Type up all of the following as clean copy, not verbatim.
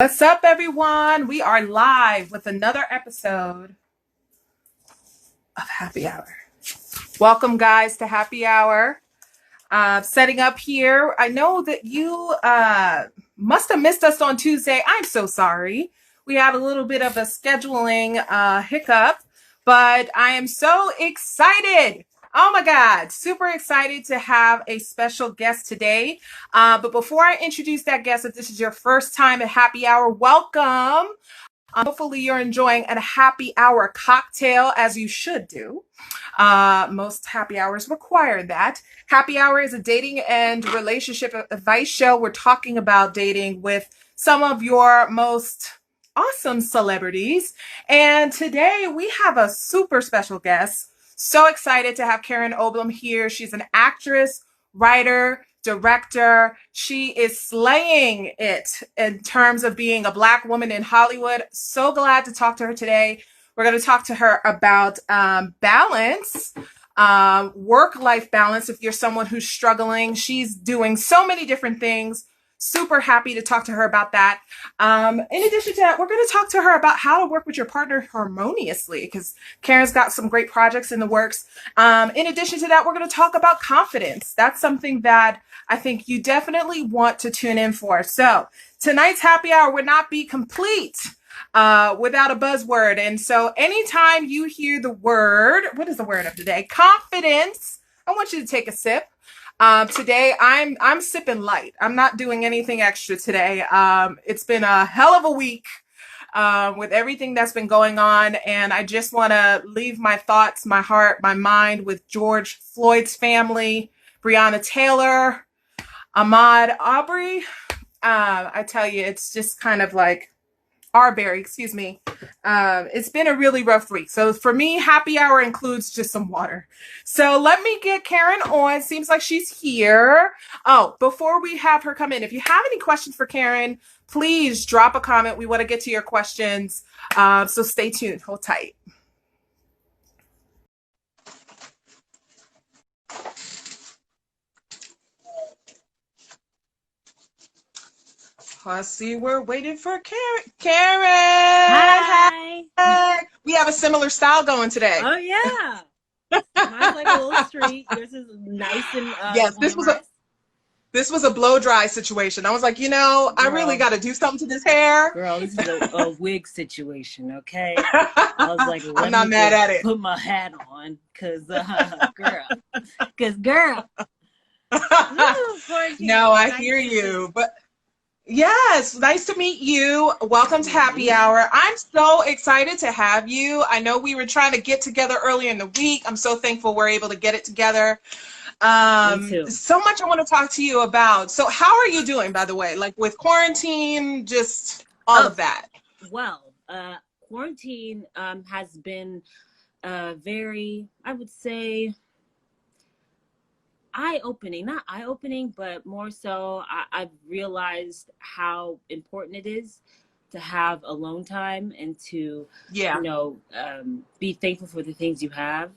What's up, everyone? We are live with another episode of Happy Hour. Welcome, guys, to Happy Hour. Setting up here. I know that you must have missed us on Tuesday. I'm so sorry. We had a little bit of a scheduling hiccup, but I am so excited. Oh my God, super excited to have a special guest today. But before I introduce that guest, if this is your first time at Happy Hour, welcome. Hopefully you're enjoying a happy hour cocktail, as you should do. Most happy hours require that. Happy Hour is a dating and relationship advice show. We're talking about dating with some of your most awesome celebrities. And today we have a super special guest. So excited to have Karen Obilom here. She's an actress, writer, director. She is slaying it in terms of being a Black woman in Hollywood. So glad to talk to her today. We're going to talk to her about balance, work-life balance. If you're someone who's struggling, she's doing so many different things. Super happy to talk to her about that. In addition to that, we're going to talk to her about how to work with your partner harmoniously, because Karen's got some great projects in the works. In addition to that, we're going to talk about confidence. That's something that I think you definitely want to tune in for. So tonight's Happy Hour would not be complete without a buzzword. And so anytime you hear the word, what is the word of the day? Confidence. I want you to take a sip. Today I'm sipping light. I'm not doing anything extra today. It's been a hell of a week with everything that's been going on. And I just want to leave my thoughts, my heart, my mind with George Floyd's family, Breonna Taylor, Ahmaud Arbery. I tell you, it's just kind of like Arbery, excuse me. It's been a really rough week. So for me, Happy Hour includes just some water. So let me get Karen on. Seems like she's here. Oh, before we have her come in, if you have any questions for Karen, please drop a comment. We want to get to your questions. So stay tuned. Hold tight. I see we're waiting for Karen. Karen! Hi. Hi! We have a similar style going today. Oh yeah. Mine's like a little street. Yours is nice and Yes, glamorous. this was a blow dry situation. I was like, I really Girl, got to do something to this hair. girl, this is a wig situation, okay? I was like, I'm let not me mad just at it. put my hat on, girl. Woo, quarantine No, is I nice hear and you. But yes, nice to meet you. Welcome to Happy easy. Hour. I'm so excited to have you. I know we were trying to get together earlier in the week. I'm so thankful we're able to get it together. Me too. So much I want to talk to you about. So how are you doing, by the way? Like with quarantine, just all Oh, of that. well, quarantine has been very, I would say, eye-opening, not eye-opening, but more so I've realized how important it is to have alone time and to Yeah. be thankful for the things you have.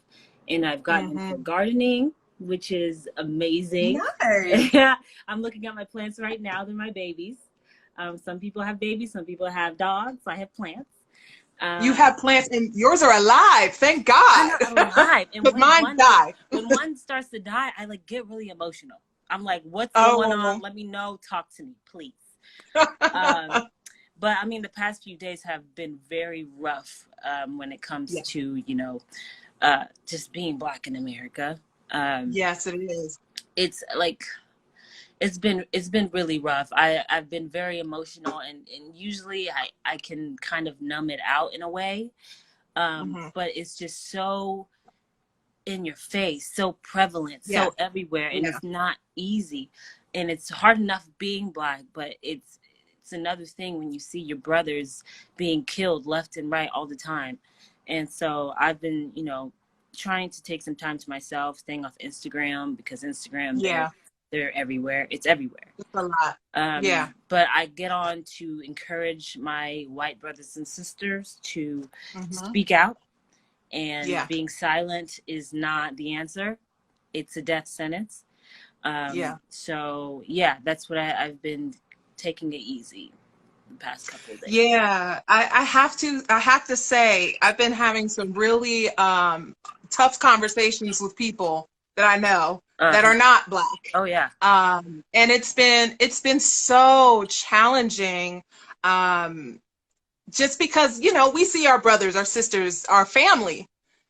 And I've gotten into Mm-hmm. gardening, which is amazing. Nice. I'm looking at my plants right now. They're my babies. Some people have babies, some people have dogs. I have plants. You um, have plants and yours are alive. Thank I'm God. not alive. And Because mine die. when one starts to die, I like get really emotional. I'm like, what's going on? Oh. Let me know. Talk to me, please. Um, but I mean, the past few days have been very rough when it comes Yeah. to, just being Black in America. Um, Yes, it is. it's like, it's been really rough. I've been very emotional, and usually I can kind of numb it out in a way. Mm-hmm. But it's just so in your face, so prevalent, Yeah. so everywhere, and Yeah. it's not easy. And it's hard enough being Black, but it's another thing when you see your brothers being killed left and right all the time. And so I've been, trying to take some time to myself, staying off Instagram, because Instagram, they're Yeah. they're everywhere. It's everywhere. It's a lot. Yeah. But I get on to encourage my white brothers and sisters to Mm-hmm. speak out, and Yeah. being silent is not the answer. It's a death sentence. Yeah. So yeah, that's what I've been taking it easy. the past couple of days. Yeah, I have to say I've been having some really tough conversations with people that I know that Uh-huh. are not Black. Oh yeah. And it's been so challenging. Um, just because, we see our brothers, our sisters, our family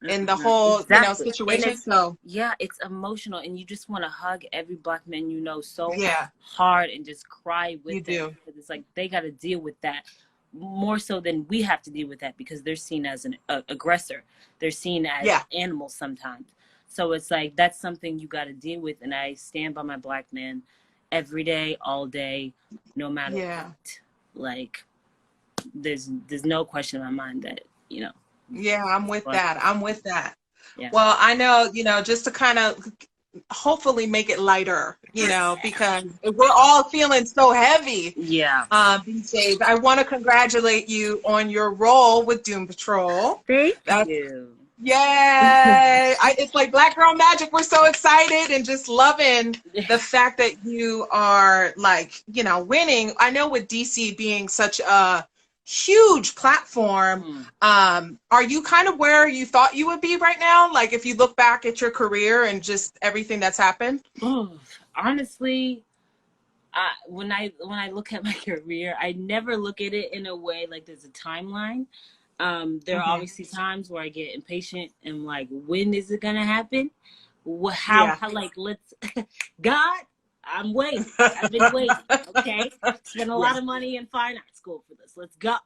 in the whole, Exactly. And situation. So it's emotional, and you just want to hug every Black man you know so yeah, hard and just cry you with them, do. because it's like they got to deal with that more so than we have to deal with that, because they're seen as an aggressor. They're seen as Yeah, animals sometimes. So it's like that's something you got to deal with, and I stand by my Black man every day, all day, no matter yeah, what. Like there's no question in my mind that yeah. I'm with but that. I'm with that. yeah. Well, I know, just to kind of hopefully make it lighter, because we're all feeling so heavy Yeah. these days. I want to congratulate you on your role with Doom Patrol. Thank That's you. Yay! It's like Black Girl Magic. We're so excited and just loving the fact that you are like, winning. I know with DC being such a huge platform, Mm. are you kind of where you thought you would be right now? Like if you look back at your career and just everything that's happened? Oh, honestly, when I look at my career, I never look at it in a way like there's a timeline. There are Hmm. obviously times where I get impatient and like, when is it gonna happen? Yeah. How like let's God, I'm waiting. I've been waiting. Okay, spent a Yeah. lot of money in fine art school for this. Let's go.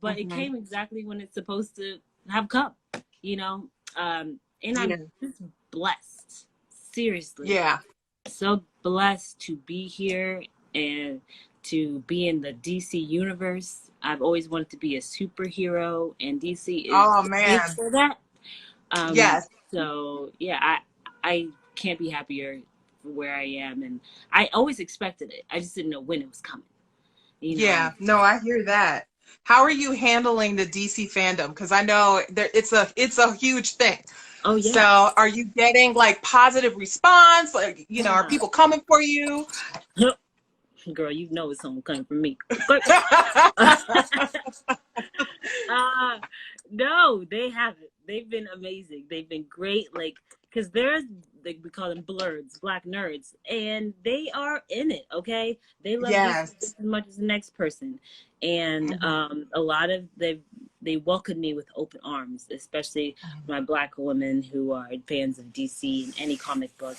But it Hmm. came exactly when it's supposed to have come. You know, and I'm Yeah. just blessed. Seriously, Yeah. so blessed to be here and to be in the DC universe. I've always wanted to be a superhero, and DC is Oh the place man. for that. Um, Yes. so yeah, I can't be happier for where I am, and I always expected it. I just didn't know when it was coming. You know. Yeah, no, I hear that. How are you handling the DC fandom? Because I know it's a huge thing. Oh So yeah, are you getting like positive response? Like, are yeah. people coming for you? Girl, you know it's something coming from me. Okay. uh, no, they haven't. They've been amazing. They've been great. Like, because there's, like, we call them blurs, Black nerds, and they are in it. Okay, they love DC Yes. just as much as the next person, and Mhm. a lot of they welcomed me with open arms, especially my Black women who are fans of DC and any comic book.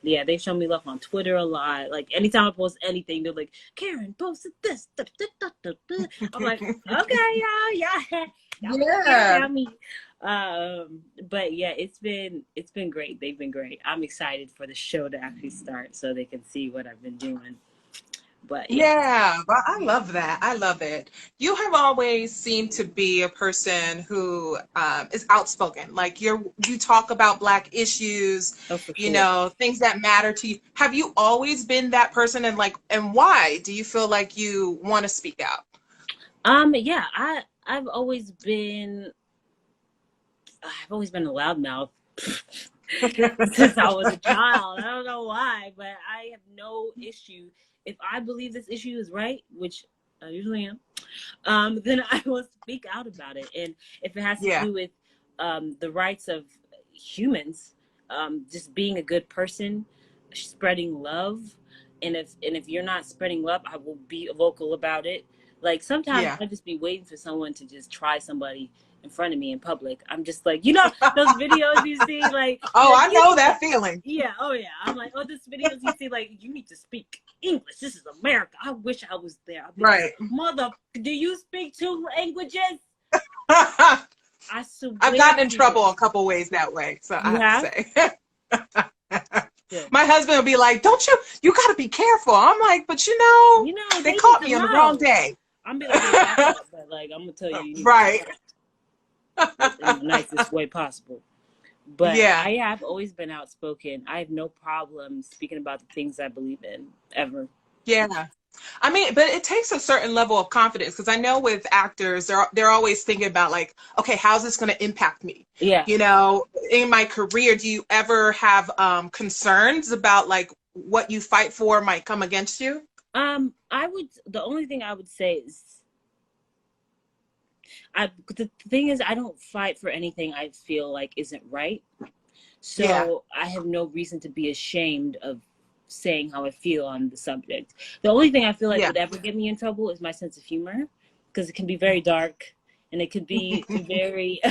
Yeah, they show me love on Twitter a lot. Like anytime I post anything, they're like, Karen posted this. Da, da, da, da, da. I'm like, okay, y'all forget Yeah. about me. But yeah, it's been great. They've been great. I'm excited for the show to actually start so they can see what I've been doing. But yeah. Yeah, well, I love that. I love it. You have always seemed to be a person who is outspoken. Like you talk about Black issues, Oh, for sure. things that matter to you. Have you always been that person, and why do you feel like you want to speak out? Yeah, I've always been a loudmouth. Since I was a child. I don't know why, but I have no issue. If I believe this issue is right, which I usually am, then I will speak out about it. And if it has to Yeah, do with the rights of humans, just being a good person, spreading love, and if you're not spreading love, I will be vocal about it. Like sometimes yeah. I just be waiting for someone to just try somebody in front of me in public. I'm just like, those videos you see, like, Oh, I you know need to, that feeling. yeah, oh yeah. I'm like, oh, those videos you see, like, you need to speak English. This is America. I wish I was there. I'll be like, Right. mother, do you speak two languages? I I've swear gotten in to you. trouble a couple ways that way, so I You have to have? say. Good. My husband will be like, "Don't you got to be careful." I'm like, "But they They need caught to me on the wrong know. day." I'm be like, hey, back up, but like, I'm gonna tell you, you need to Right. correct in the nicest way possible. But Yeah. I have always been outspoken. I have no problem speaking about the things I believe in, ever. Yeah. I mean, but it takes a certain level of confidence because I know with actors, they're always thinking about like, okay, how's this going to impact me? Yeah. In my career, do you ever have concerns about like what you fight for might come against you? The only thing I would say is, the thing is, I don't fight for anything I feel like isn't right. Yeah. So I have no reason to be ashamed of saying how I feel on the subject. The only thing I feel like Yeah. would ever get me in trouble is my sense of humor, because it can be very dark and it could be very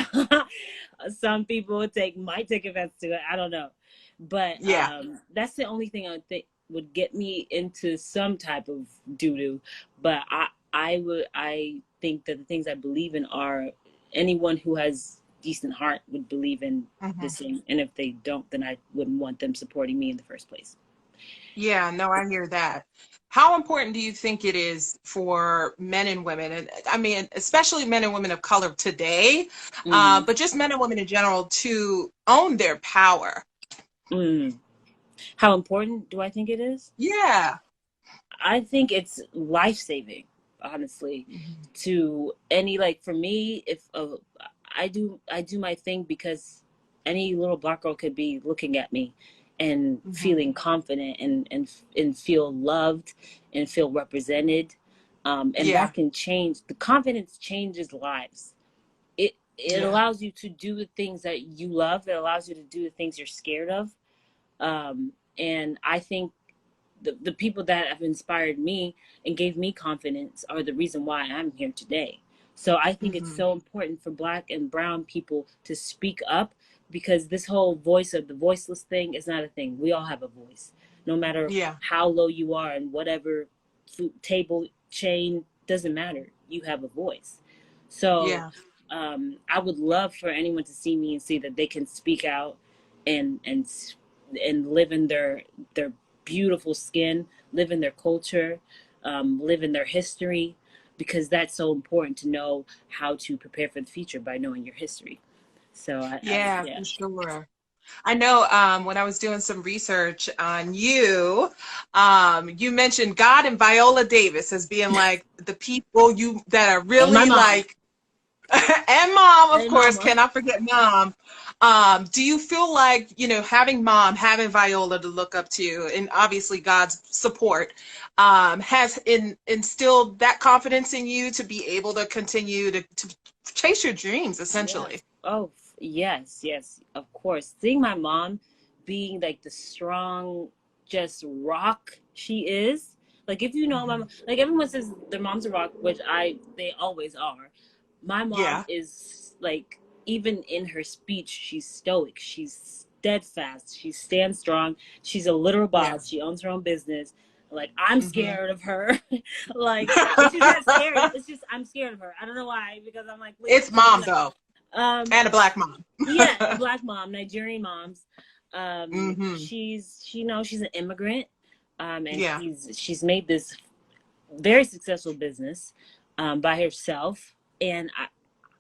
some people might take offense to it. I don't know. But Yeah. that's the only thing I would think would get me into some type of doo doo. But I think that the things I believe in are, anyone who has decent heart would believe in the Hmm. same, and if they don't, then I wouldn't want them supporting me in the first place. Yeah, no, I hear that. How important do you think it is for men and women, and I mean, especially men and women of color today, Mm-hmm. but just men and women in general, to own their power? Mm. How important do I think it is? Yeah. I think it's life saving, honestly. Hmm. To any, like, for me, if I do my thing, because any little black girl could be looking at me and Hmm. feeling confident, and feel loved and feel represented, and Yeah. that can change. The confidence changes lives. It Yeah. allows you to do the things that you love. It allows you to do the things you're scared of. And I think the people that have inspired me and gave me confidence are the reason why I'm here today. So I think it's Hmm. so important for black and brown people to speak up, because this whole voice of the voiceless thing is not a thing. We all have a voice, no matter Yeah. how low you are and whatever food, table, chain, doesn't matter. You have a voice. So Yeah. I would love for anyone to see me and see that they can speak out and and and live in their beautiful skin, live in their culture, live in their history, because that's so important to know how to prepare for the future by knowing your history. So Yeah, yeah. for sure. I know when I was doing some research on you, you mentioned God and Viola Davis as being like the people you that are And my really mom, like, and mom, of hey course, mama. cannot forget mom. Do you feel like, having mom, having Viola to look up to, and obviously God's support, has instilled that confidence in you to be able to continue to chase your dreams, Yeah. essentially? Oh, yes, yes, of course. Seeing my mom being like the strong, just rock she is. Like, if you know my Hmm. mom, like, everyone says their mom's a rock, which they always are. My mom Yeah, is like, even in her speech, she's stoic. She's steadfast. She stands strong. She's a literal yeah. boss. She owns her own business. Like, I'm Hmm. scared of her. Like, but she's not scary. It's just I'm scared of her. I don't know why, because I'm like, wait, It's she's mom like, though, um, and a black mom. yeah, a black mom, Nigerian moms. Hmm. She's an immigrant, and Yeah, she's made this very successful business, by herself. And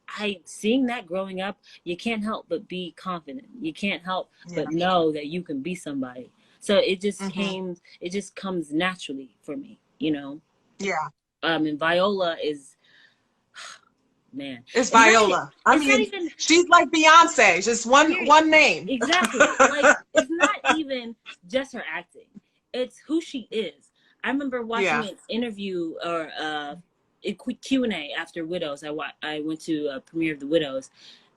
I seeing that growing up, you can't help but be confident. You can't help yeah. but know that you can be somebody. So Hmm. it just comes naturally for me, you know. Yeah. And Viola is, man, It's it's not even Viola. I it's not mean, even she's like Beyonce, just one period. one name. Exactly. Like, it's not even just her acting. It's who she is. I remember watching Yeah, an interview, or a quick Q&A after Widows. I went to a premiere of The Widows,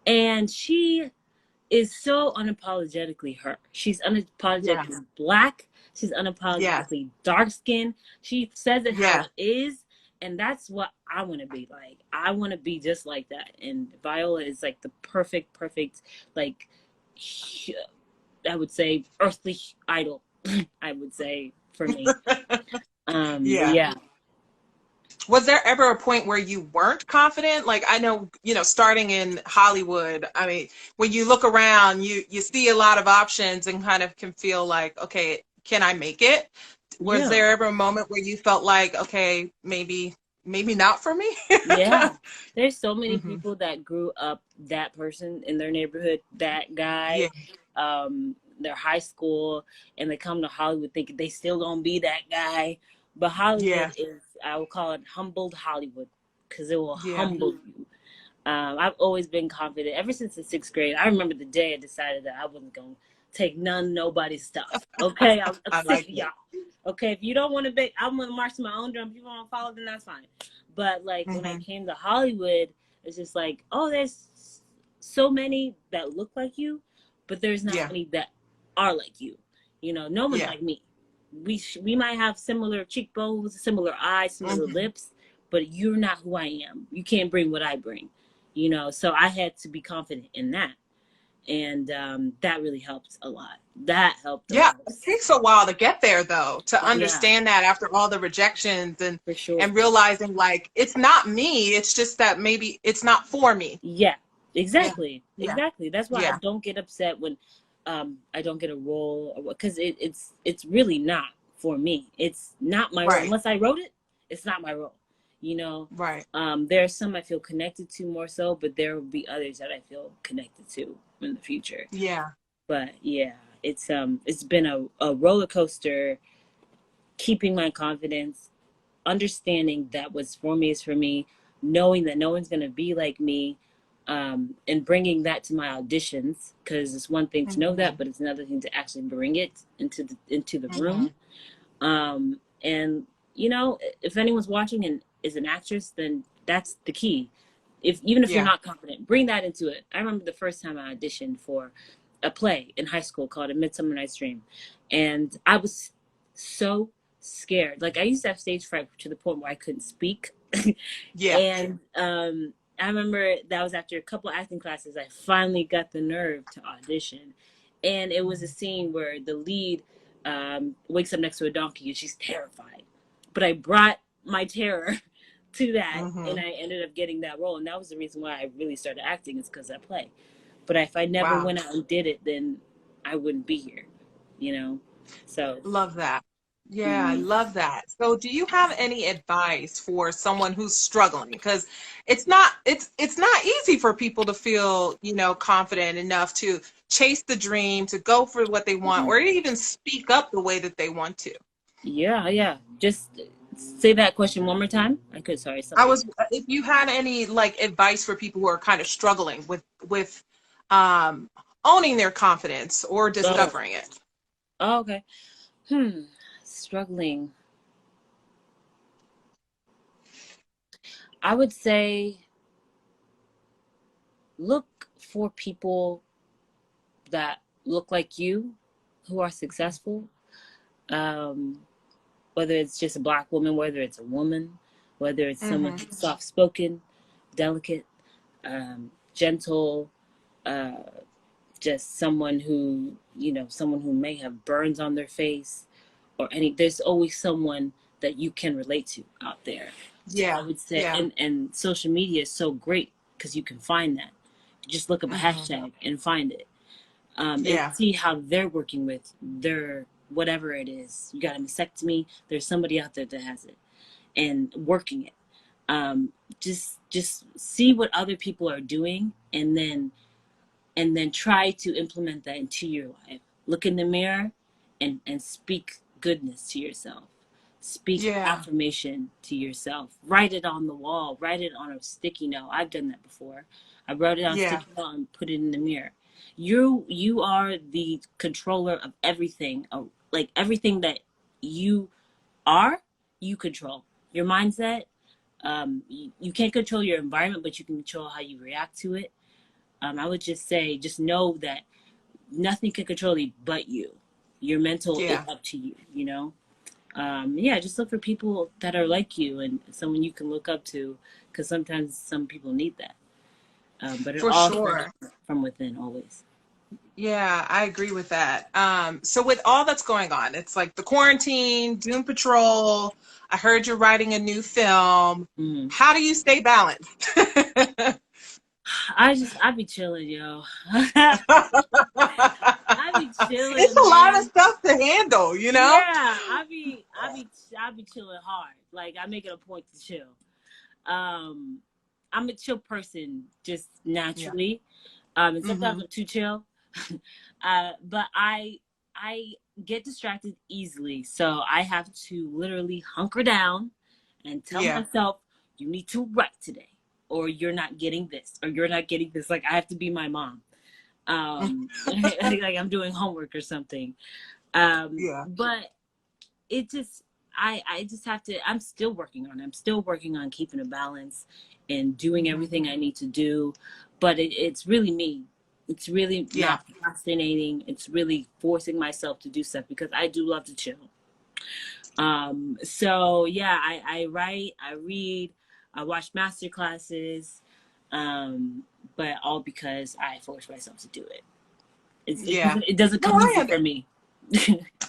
and she is so unapologetically her. She's yeah, unapologetically black. She's yes, unapologetically dark skinned. She says it how yeah, it is. And that's what I want to be like. I want to be just like that. And Viola is like the perfect, like, I would say, earthly idol, I would say, for me. But yeah. yeah. Was there ever a point where you weren't confident? Like, I know, starting in Hollywood, I mean, when you look around, you see a lot of options and kind of can feel like, okay, can I make it? Was Yeah. there ever a moment where you felt like, okay, maybe not for me? Yeah. There's so many Hmm. people that grew up that person in their neighborhood, that guy, Yeah, their high school, and they come to Hollywood thinking they still gonna be that guy. But yeah, Hollywood is, I would call it humbled Hollywood, because it will yeah, humble you. I've always been confident ever since the sixth grade. I remember the day I decided that I wasn't going to take nobody's stuff. Okay, I'm I sick like of it. y'all. Okay, if you don't want to be, I'm gonna march to my own drum. If you want to follow, then that's fine. But like when I Hmm. came to Hollywood, it's just like, oh, there's so many that look like you, but there's not Yeah. many that are like you. No one's Yeah. like me. We might have similar cheekbones, similar eyes, similar Hmm. lips, but you're not who I am. You can't bring what I bring. So I had to be confident in that, and that really helped a lot. That helped the Yeah. It most. takes a while to get there though, to Oh yeah, understand that after all the rejections for sure. and realizing like it's not me, it's just that maybe it's not for me. Yeah, Yeah. exactly, Yeah. exactly. That's why I Yeah. don't get upset when I don't get a role, or because it's really not for me. It's not my role Right. unless I wrote it. It's not my role. You know, Right. there are some I feel connected to more so, but there will be others that I feel connected to in the future. Yeah. But yeah, it's been a roller coaster keeping my confidence, understanding that what's for me is for me, knowing that no one's going to be like me, and bringing that to my auditions, because it's one thing to know Hmm. that, but it's another thing to actually bring it into the room. Hmm. And if anyone's watching and is an actress, then that's the key. Even if you're Yeah. not confident, bring that into it. I remember the first time I auditioned for a play in high school called A Midsummer Night's Dream, and I was so scared. Like I used to have stage fright to the point where I couldn't speak. Yeah. And I remember that was after a couple acting classes, I finally got the nerve to audition. And it was a scene where the lead wakes up next to a donkey and she's terrified. But I brought my terror to that, and Hmm. I ended up getting that role. And that was the reason why I really started acting, is because of that play. But if I never Wow. went out and did it, then I wouldn't be here, you know? So, Love that. Yeah, I mm, love that. So do you have any advice for someone who's struggling? Because it's not easy for people to feel, confident enough to chase the dream, to go for what they want, mm, or even speak up the way that they want to. yeah, yeah. Just say that question one more time. I could, sorry, I something. was If you had any like advice for people who are kind of struggling with um owning their confidence or Oh, discovering it. oh, okay. Hmm. Struggling. I would say look for people that look like you, who are successful. Um, whether it's just a black woman, whether it's a woman, whether it's someone Hmm. who's soft spoken, delicate, gentle, uh, just someone who may have burns on their face, or there's always someone that you can relate to out there. So I Yeah. would say, Yeah. and social media is so great because you can find that. Just look up a Hmm. hashtag and find it, and Yeah. see how they're working with their whatever it is. You got a mastectomy, there's somebody out there that has it and working it. Just see what other people are doing, and then try to implement that into your life. Look in the mirror and speak goodness to yourself. Speak Yeah. affirmation to yourself. Write it on the wall. Write it on a sticky note. I've done that before. I wrote it on a Yeah. sticky note and put it in the mirror. You are the controller of everything. Like everything that you are, you control. Your mindset. You can't control your environment, but you can control how you react to it. I would just say, just know that nothing can control you but you. Your mental is Yeah. up to you. Yeah, just look for people that are like you and someone you can look up to, because sometimes some people need that. But it For all starts sure. from within, always. Yeah, I agree with that. So with all that's going on, it's like the quarantine, Doom Patrol. I heard you're writing a new film. Mm. How do you stay balanced? I be chilling, yo. I be It's chilling, a lot of man. stuff to handle, you know? Yeah, I be chilling hard. Like I make it a point to chill. Um, I'm a chill person just Yeah. naturally. And sometimes Hmm. I'm too chill. But I get distracted easily, so I have to literally hunker down and tell Yeah. myself, you need to write today, or you're not getting this, or you're not getting this. Like I have to be my mom. Like I'm doing homework or something. Yeah. But it just, I just have to, I'm still working on it. I'm still working on keeping a balance and doing everything I need to do. But it's really me. It's really Yeah. not procrastinating. It's really forcing myself to do stuff because I do love to chill. So yeah, I write, I read, I watch master classes, but all because I force myself to do it. Yeah. It doesn't No, come easy for me.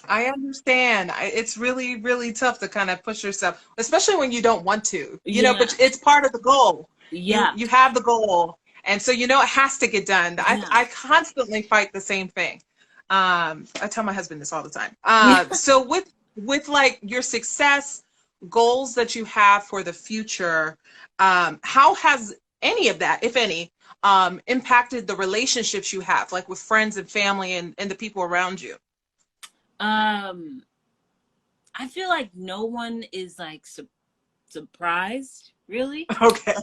I understand. It's really, really tough to kind of push yourself, especially when you don't want to, Yeah, but it's part of the goal. yeah, You have the goal. And so, it has to get done. yeah. I constantly fight the same thing. I tell my husband this all the time. So with like your success goals that you have for the future, how has any of that, if any, impacted the relationships you have, like with friends and family and the people around you? Um, I feel like no one is like surprised, really. Okay.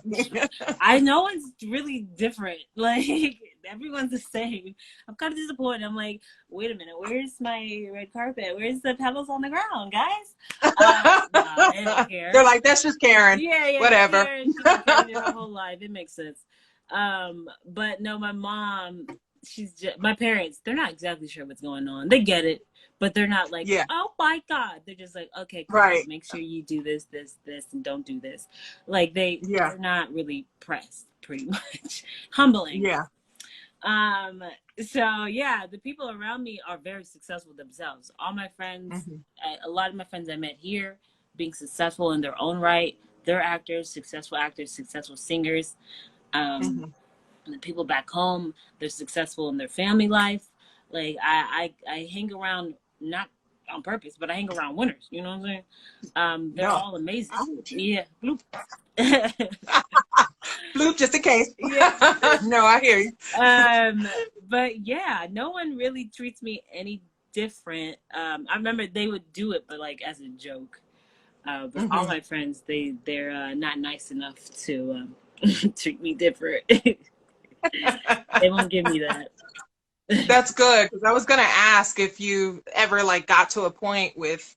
No one's really different. Like everyone's the same. I'm kind of disappointed. I'm like, wait a minute, where's my red carpet? Where's the pebbles on the ground, guys? Nah, they don't care. They're like, that's just Karen. Yeah, that's Whatever. Karen. She's been carrying it her whole life. It makes sense. But no, my mom, my parents, they're not exactly sure what's going on. They get it, but they're not like, Yeah. oh my God. They're just like, okay, cool. Right. Make sure you do this, and don't do this. Like Yeah. they're not really pressed, pretty much. Humbling. Yeah. So yeah, the people around me are very successful themselves. All my friends, a lot of my friends I met here, being successful in their own right. They're actors, successful singers. The people back home, they're successful in their family life. Like I hang around, not on purpose, but I hang around winners. You know what I'm saying? They're all amazing. Yeah. Bloop. Bloop, just in case. Yeah. No, I hear you. But yeah, no one really treats me any different. I remember they would do it, but like as a joke. But all my friends, they're not nice enough to treat me different. They won't give me that. That's good, because I was going to ask if you ever like got to a point with,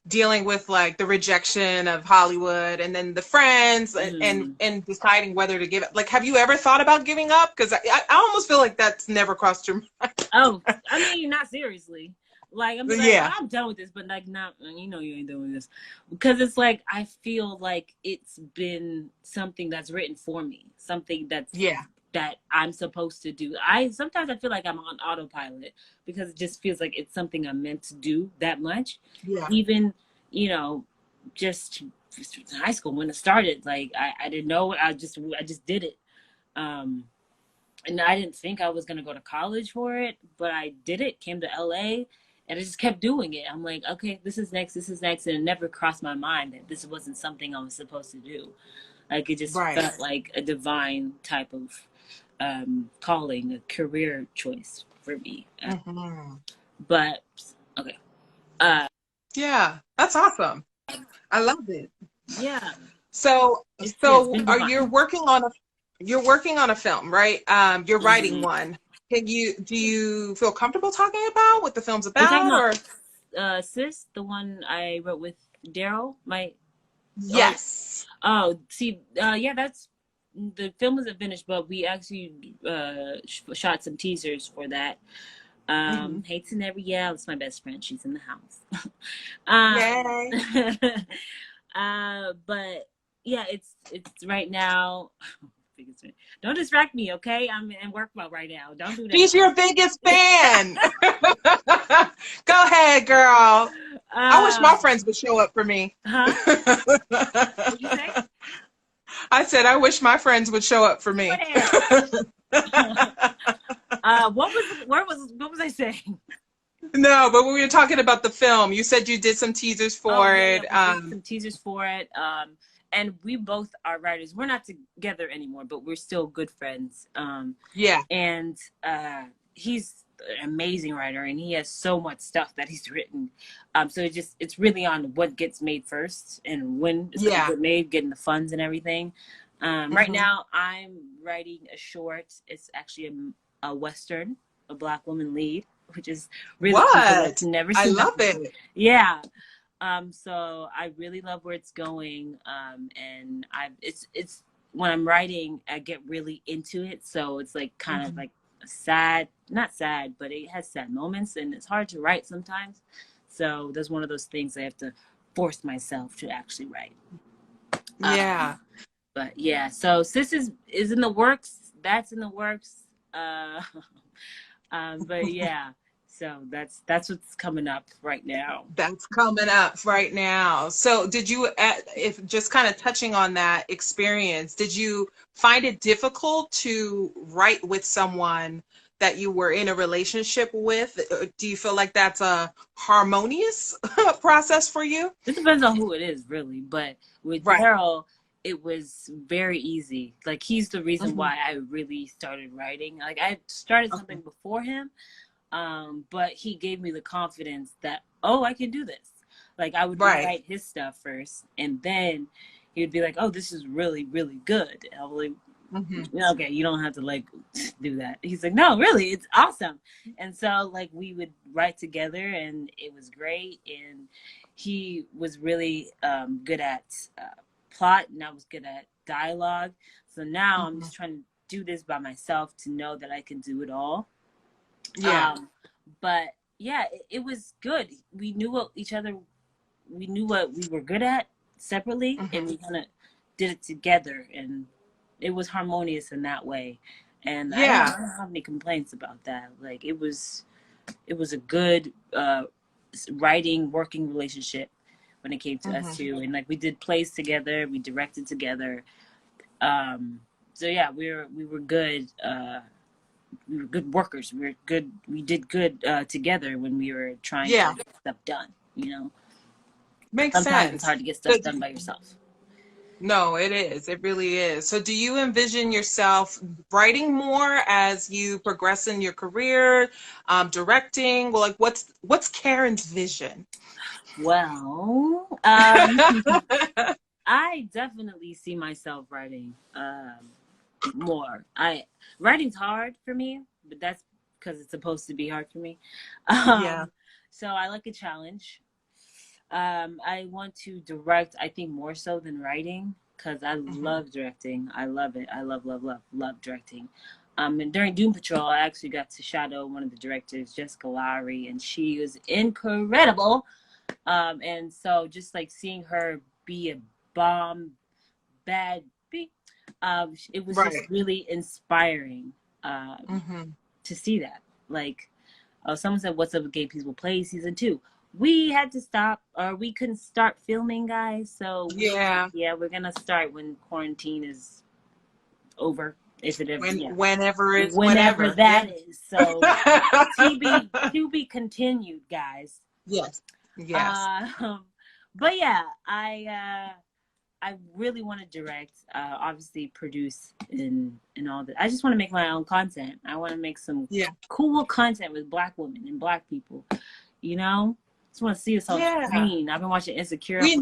dealing with like the rejection of Hollywood and then the friends and deciding whether to give it. Like, have you ever thought about giving up? Because I almost feel like that's never crossed your mind. Oh, I mean, not seriously. Like I'm like, I'm done with this, but like not, you ain't done with this, because it's like I feel like it's been something that's written for me, something that I'm supposed to do. Sometimes I feel like I'm on autopilot because it just feels like it's something I'm meant to do that much. Yeah. Even, just in high school when it started, like I didn't know. I just did it. And I didn't think I was going to go to college for it, but I did it, came to LA, and I just kept doing it. I'm like, okay, this is next. And it never crossed my mind that this wasn't something I was supposed to do. Like, it just felt like a divine type of calling, a career choice for me. But, okay. Yeah, that's awesome. I love it. Yeah. So you're working on a film, right? You're writing one. Do you feel comfortable talking about what the film's about? Or Sis, the one I wrote with Daryl, yes. Yeah, that's the film isn't finished, but we actually shot some teasers for that. Hates and every it's my best friend. She's in the house. Yay. But yeah, it's right now. Don't distract me, okay? I'm in work mode right now. Don't do that. She's your biggest fan. Go ahead, girl. I wish my friends would show up for me. Huh? What'd you say? I said I wish my friends would show up for me. What was I saying? No, but when we were talking about the film, you said you did some teasers for it. Yeah, we did some teasers for it. And we both are writers. We're not together anymore, but we're still good friends. And he's an amazing writer, and he has so much stuff that he's written. So it's really on what gets made first and when it's gonna get made, getting the funds and everything. Right now, I'm writing a short. It's actually a Western, a Black woman lead, which is really cool because I've What? never I seen that love before. it. Yeah. So I really love where it's going. And it's when I'm writing, I get really into it. So it's like kind of like sad, not sad, but it has sad moments, and it's hard to write sometimes. So there's one of those things I have to force myself to actually write. Yeah. But yeah, so Sis is in the works. That's in the works. Uh, but yeah, so that's what's coming up right now. That's coming up right now. So did you, if just kind of touching on that experience, did you find it difficult to write with someone that you were in a relationship with? Do you feel like that's a harmonious process for you? It depends on who it is, really. But with Right. Daryl, it was very easy. Like, he's the reason Hmm. why I really started writing. Like, I started Okay. something before him, but he gave me the confidence that, oh, I can do this. Like, I would Right. rewrite his stuff first, and then he would be like, oh, this is really, really good. And I was like, Hmm. okay, you don't have to like do that. He's like, no, really, it's awesome. And so like we would write together, and it was great. And he was really good at plot, and I was good at dialogue. So now I'm Hmm. just trying to do this by myself to know that I can do it all. Yeah. Um, but yeah, it was good. We knew what each other, we knew what we were good at separately, and Hmm. we kind of did it together, and it was harmonious in that way. And I Yeah. don't have any complaints about that. Like, it was a good writing working relationship when it came to Hmm. us two. And like, we did plays together, we directed together. So yeah, we were good. We were good workers. We were good. We did good together when we were trying to Yeah. get stuff done. You know, Makes sometimes it's sense. hard to get So stuff done by yourself. no, it is. It really is. So do you envision yourself writing more as you progress in your career, directing? Well, like what's Karen's vision? Well, I definitely see myself writing more. I Writing's hard for me, but that's because it's supposed to be hard for me. Yeah. Um, so I like a challenge. I want to direct, I think, more so than writing, because I Hmm. love directing. I love it. I love directing. And during Doom Patrol, I actually got to shadow one of the directors, Jessica Lowry, and she was incredible. And so just like seeing her be a bomb, bad bee, it was just Right. really inspiring Hmm. to see that. Like, someone said, "What's up with Gay People Play season 2?" We had to stop, or we couldn't start filming, guys. So Yeah. we're gonna start when quarantine is over. If it ever, yeah, Whenever it's whenever whenever. Yeah. that is. So to be continued, guys. Yes. Yes. Um, but yeah, I really want to direct, obviously produce and all that. I just want to make my own content. I want to make some Yeah. cool content with Black women and Black people. You know, just want to see us on Yeah. screen. I've been watching Insecure. I'm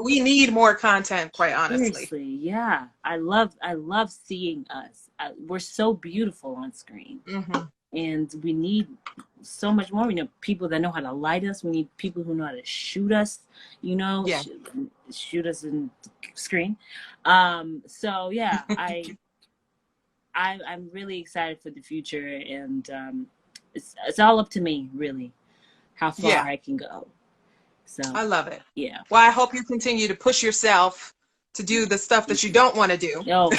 We need more content, quite honestly. seriously, yeah. I love seeing us. We're so beautiful on screen, Hmm. and we need so much more. We need people that know how to light us. We need people who know how to shoot us. You know, Yeah. shoot us in screen. So yeah, I'm really excited for the future, and it's all up to me, really, how far Yeah. I can go. So I love it. yeah. Well, I hope you continue to push yourself to do the stuff that Thank you you. don't want to do. Oh,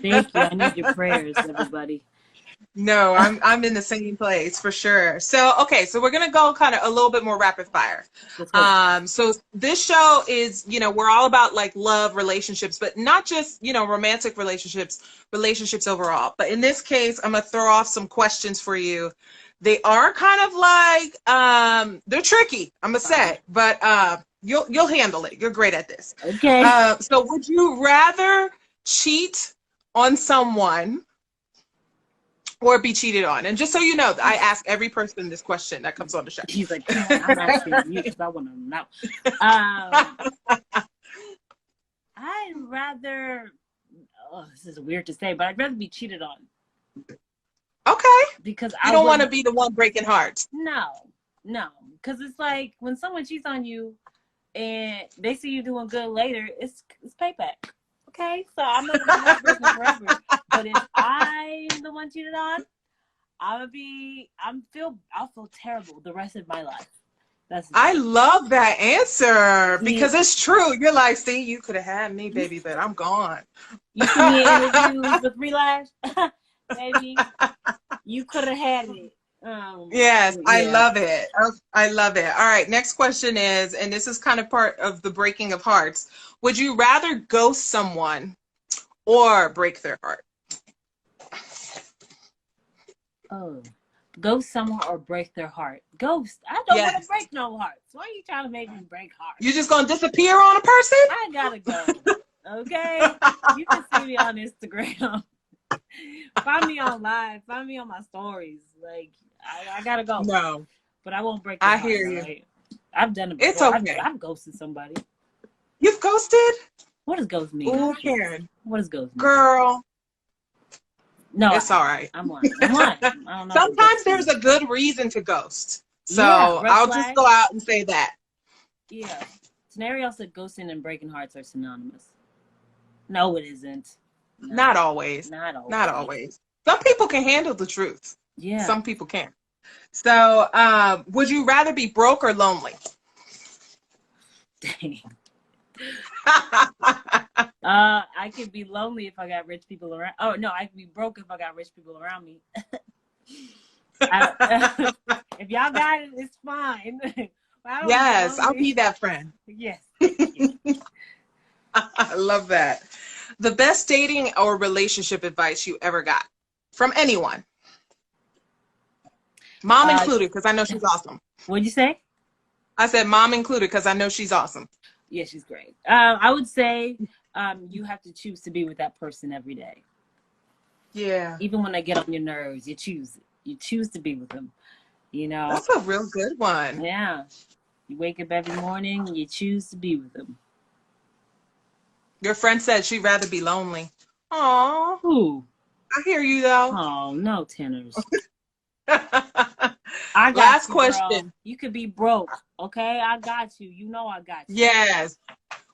thank you. I need your prayers, everybody. No, I'm in the same place for sure. So, okay, so we're gonna go kind of a little bit more rapid fire. Let's go. So this show is, we're all about like love relationships, but not just, romantic relationships, relationships overall. But in this case, I'm gonna throw off some questions for you. They are kind of like they're tricky, I'm gonna say, but you'll handle it. You're great at this. Okay. So would you rather cheat on someone or be cheated on? And just so you know, I ask every person this question that comes on the show. He's like, Karen, I'm asking you because I want to know. Um, I'd rather. Oh, this is weird to say, but I'd rather be cheated on. Okay. Because You I don't want to wouldn't. be the one breaking hearts. No, because it's like when someone cheats on you and they see you doing good later, it's payback. Okay, so I'm not gonna be that person forever. But if I'm the one cheated on, I'll feel terrible the rest of my life. That's the I thing. love that answer Yeah. because it's true. You're like, see, you could have had me, baby, but I'm gone. You see me in interviews with Relash, baby. You could have had it. Yes, I Yeah. love it. I love it. All right, next question is, and this is kind of part of the breaking of hearts. Would you rather ghost someone or break their heart? Oh, ghost someone or break their heart. Ghost. I don't want to Yes. break no hearts. Why are you trying to make me break hearts? You just gonna disappear on a person? I gotta go. Okay? You can see me on Instagram. Find me on live. Find me on my stories. Like, I gotta go. No, But I won't break their I heart, hear you. right? I've done it It's before. okay. I've ghosted somebody. You've ghosted? What does ghost mean? Ooh, Karen. What does ghost mean? Girl, No, it's all right. I'm lying. I don't know. Sometimes there's a good reason to ghost. So Yeah, red I'll flag. just go out and say that. Yeah. Scenario said ghosting and breaking hearts are synonymous. No, it isn't. No, Not always. not always. Not always. Some people can handle the truth. Yeah. Some people can't. So, would you rather be broke or lonely? Dang. I could be lonely if I got rich people around. Oh no, I could be broke if I got rich people around me. If y'all got it, it's fine. Yes, I'll be that friend. Yes. I love that. The best dating or relationship advice you ever got from anyone, mom included, because I know she's awesome. What'd you say? I said mom included because I know she's awesome. Yeah, she's great. I would say you have to choose to be with that person every day. Yeah. Even when they get on your nerves, you choose it. You choose to be with them. You know? That's a real good one. Yeah. You wake up every morning and you choose to be with them. Your friend said she'd rather be lonely. Aw. Who? I hear you though. Oh, no, Tenners. Last question. Girl. You could be broke, okay? I got you. You know I got you. Yes.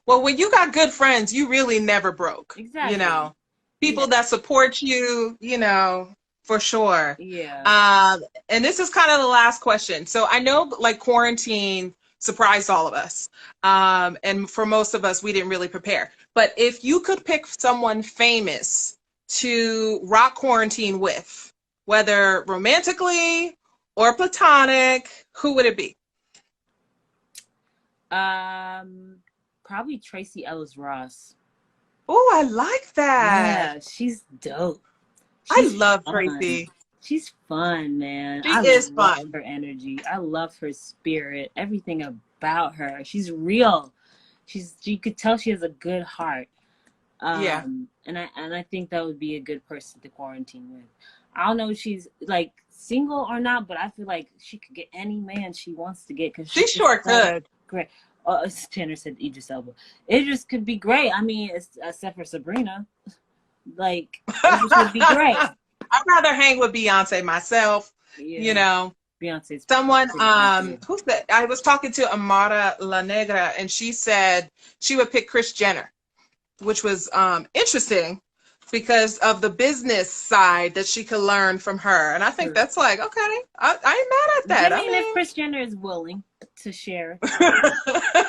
Well, when you got good friends, you really never broke. Exactly. You know, people that support you, you know, for sure. Yeah. And this is kind of the last question. So I know like quarantine surprised all of us. And for most of us, we didn't really prepare. But if you could pick someone famous to rock quarantine with, whether romantically or platonic, who would it be? Probably Tracy Ellis Ross. Oh, I like that. Yeah, she's dope. I love Tracy. She's fun, man. She is fun. I love her energy. I love her spirit. Everything about her. She's real. You could tell she has a good heart. Yeah. And I think that would be a good person to quarantine with. I don't know if she's like single or not, but I feel like she could get any man she wants to get because she sure could. Great. Tanner said Idris Elba. Idris could be great. I mean, except for Sabrina, like Idris would be great. I'd rather hang with Beyonce myself. Yeah. You know, Beyonce's someone who said, I was talking to Amara La Negra, and she said she would pick Kris Jenner, which was interesting because of the business side that she could learn from her. And I think that's like, okay, I ain't mad at that. I mean, if Kris Jenner is willing to share,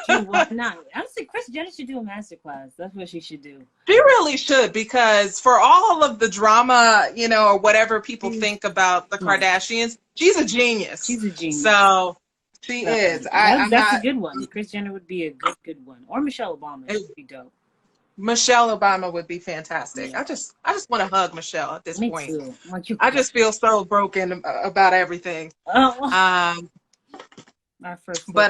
she will not. Honestly, Kris Jenner should do a masterclass. That's what she should do. She really should, because for all of the drama, you know, or whatever people think about the Kardashians, she's a genius. She's a genius. So she is. That's a good one. Kris Jenner would be a good one. Or Michelle Obama would be dope. Michelle Obama would be fantastic. Yeah. I just want to hug Michelle at this point. Me too. Like I just feel so broken about everything. But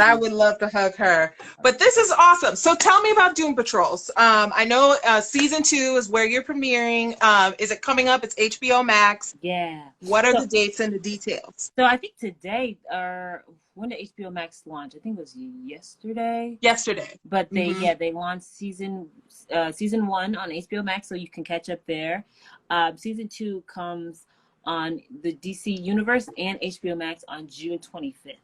I would love to hug her. But this is awesome. So tell me about Doom Patrols. I know season 2 is where you're premiering. Is it coming up? It's HBO Max. Yeah. What are the dates and the details? So I think today, when did HBO Max launch? I think it was yesterday. Yesterday. But they launched season 1 on HBO Max, so you can catch up there. Season 2 comes on the DC Universe and HBO Max on June 25th.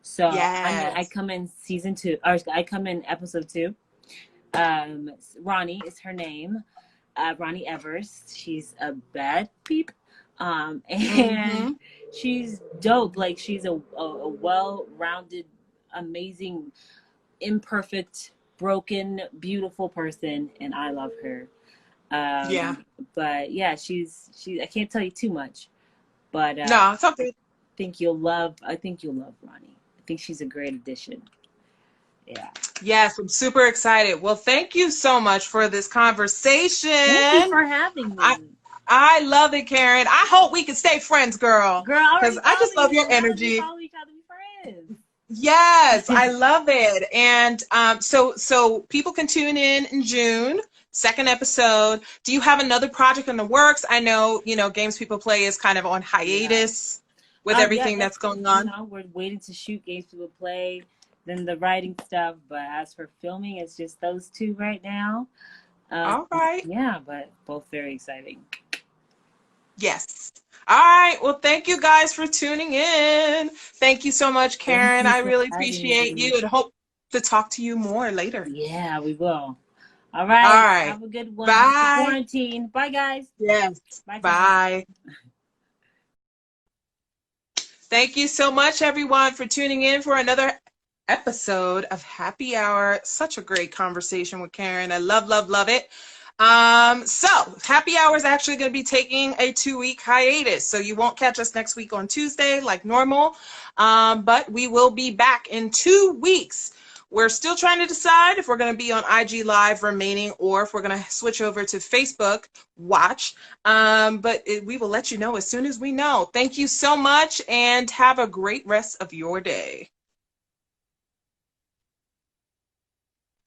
So I Yes. come in season 2, or I come in episode 2. Ronnie is her name. Ronnie Evers. She's a bad peep. And Mm-hmm. she's dope. Like, she's a well-rounded, amazing, imperfect, broken, beautiful person, and I love her. Yeah. But yeah, I can't tell you too much, but No, it's okay. I think you'll love Ronnie. I think she's a great addition. Yeah. Yes, I'm super excited. Well, thank you so much for this conversation. Thank you for having I me. I love it, Karen. I hope we can stay friends, girl, Girl, I because already I follow just love you. your Why don't we energy. follow each other, be Yes, I friends? love it. And so people can tune in June, second episode. Do you have another project in the works? I know, Games People Play is kind of on Yeah. hiatus with Yeah, everything that's that's, going on. we're waiting to shoot games people play, then the writing stuff. But as for filming, it's just those two right now. All right. Yeah, but both very exciting. Yes. All right. Well, thank you guys for tuning in. Thank you so much, Thank Karen. you I for really having appreciate me. you and hope to talk to you more later. Yeah, we will. All All right. right. Have a good one. Happy Bye. quarantine. Bye, guys. Yes. Bye for now. Bye. Thank you so much, everyone, for tuning in for another episode of Happy Hour. Such a great conversation with Karen. I love, love, love it. So Happy Hour is actually going to be taking a 2-week hiatus. So you won't catch us next week on Tuesday like normal. But we will be back in 2 weeks. We're still trying to decide if we're going to be on IG Live remaining or if we're going to switch over to Facebook Watch. But we will let you know as soon as we know. Thank you so much and have a great rest of your day.